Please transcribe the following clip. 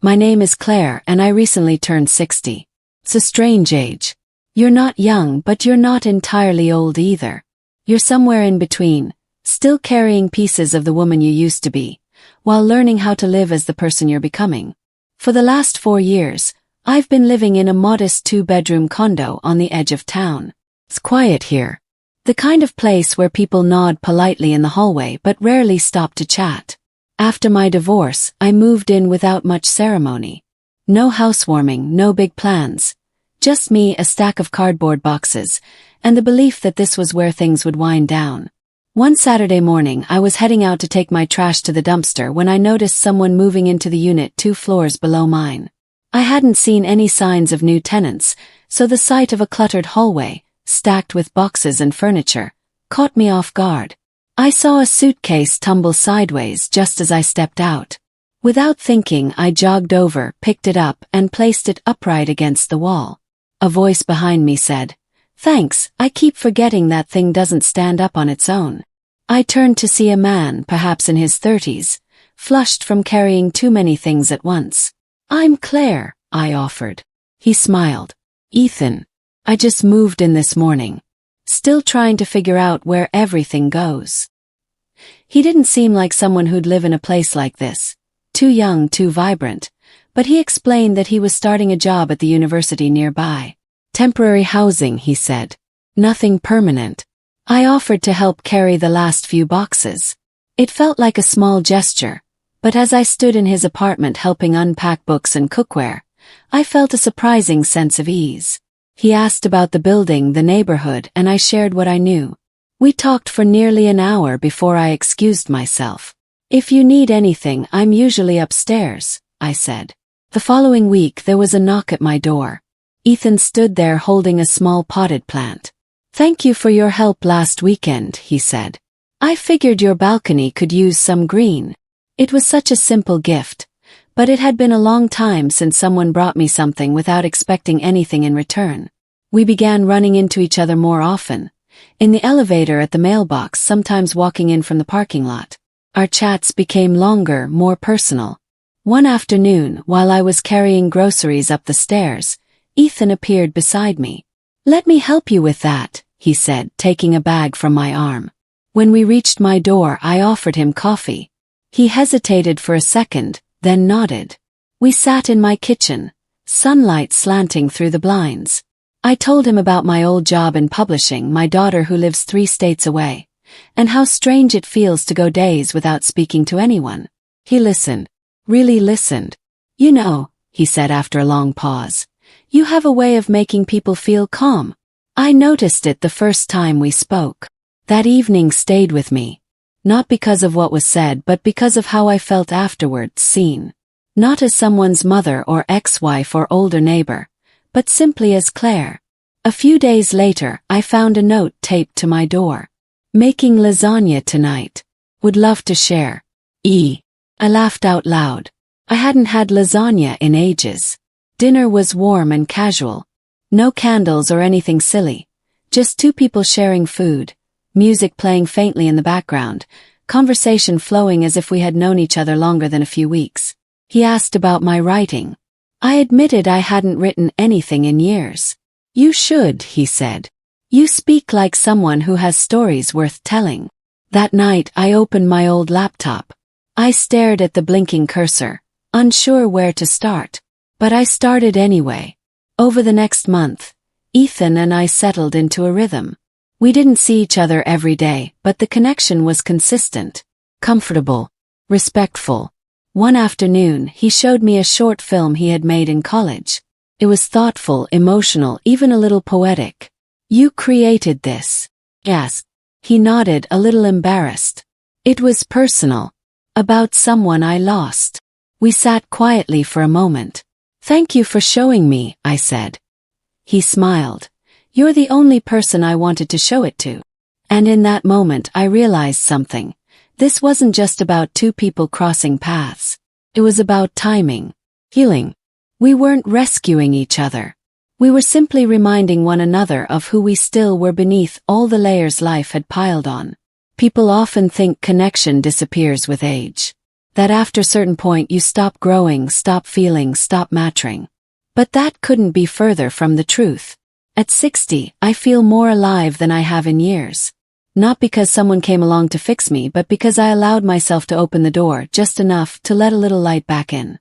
My name is Claire and I recently turned 60. It's a strange age. You're not young, but you're not entirely old either. You're somewhere in between, still carrying pieces of the woman you used to be, while learning how to live as the person you're becoming. For the last 4 years, I've been living in a modest 2-bedroom condo on the edge of town. It's quiet here. The kind of place where people nod politely in the hallway but rarely stop to chat. After my divorce, I moved in without much ceremony. No housewarming, no big plans. Just me, a stack of cardboard boxes, and the belief that this was where things would wind down. One Saturday morning, I was heading out to take my trash to the dumpster when I noticed someone moving into the unit 2 floors below mine. I hadn't seen any signs of new tenants, so the sight of a cluttered hallway, stacked with boxes and furniture, caught me off guard. I saw a suitcase tumble sideways just as I stepped out. Without thinking, I jogged over, picked it up, and placed it upright against the wall. A voice behind me said, "Thanks, I keep forgetting that thing doesn't stand up on its own." I turned to see a man, perhaps in his 30s, flushed from carrying too many things at once. "I'm Claire," I offered. He smiled. "Ethan. I just moved in this morning. Still trying to figure out where everything goes." He didn't seem like someone who'd live in a place like this. Too young, too vibrant. But he explained that he was starting a job at the university nearby. "Temporary housing," he said. "Nothing permanent." I offered to help carry the last few boxes. It felt like a small gesture, but as I stood in his apartment helping unpack books and cookware, I felt a surprising sense of ease. He asked about the building, the neighborhood, and I shared what I knew. We talked for nearly an hour before I excused myself. "If you need anything, I'm usually upstairs," I said. The following week there was a knock at my door. Ethan stood there holding a small potted plant. "Thank you for your help last weekend," he said. "I figured your balcony could use some green." It was such a simple gift, but it had been a long time since someone brought me something without expecting anything in return. We began running into each other more often. In the elevator, at the mailbox, sometimes walking in from the parking lot. Our chats became longer, more personal. One afternoon, while I was carrying groceries up the stairs, Ethan appeared beside me. "Let me help you with that," he said, taking a bag from my arm. When we reached my door, I offered him coffee. He hesitated for a second, then nodded. We sat in my kitchen, sunlight slanting through the blinds. I told him about my old job in publishing, my daughter who lives 3 states away, and how strange it feels to go days without speaking to anyone. He listened, really listened. "You know," he said after a long pause, "you have a way of making people feel calm." I noticed it the first time we spoke. That evening stayed with me. Not because of what was said, but because of how I felt afterwards, seen. Not as someone's mother or ex-wife or older neighbor, but simply as Claire. A few days later, I found a note taped to my door. "Making lasagna tonight. Would love to share. E." I laughed out loud. I hadn't had lasagna in ages. Dinner was warm and casual. No candles or anything silly. Just 2 people sharing food. Music playing faintly in the background, conversation flowing as if we had known each other longer than a few weeks. He asked about my writing. I admitted I hadn't written anything in years. "You should," he said. "You speak like someone who has stories worth telling." That night I opened my old laptop. I stared at the blinking cursor, unsure where to start. But I started anyway. Over the next month, Ethan and I settled into a rhythm. We didn't see each other every day, but the connection was consistent, comfortable, respectful. One afternoon, he showed me a short film he had made in college. It was thoughtful, emotional, even a little poetic. "You created this?" "Yes." He nodded, a little embarrassed. "It was personal. About someone I lost." We sat quietly for a moment. "Thank you for showing me," I said. He smiled. "You're the only person I wanted to show it to." And in that moment I realized something. This wasn't just about 2 people crossing paths. It was about timing, healing. We weren't rescuing each other. We were simply reminding one another of who we still were beneath all the layers life had piled on. People often think connection disappears with age. That after certain point you stop growing, stop feeling, stop maturing. But that couldn't be further from the truth. At 60, I feel more alive than I have in years. Not because someone came along to fix me, but because I allowed myself to open the door just enough to let a little light back in.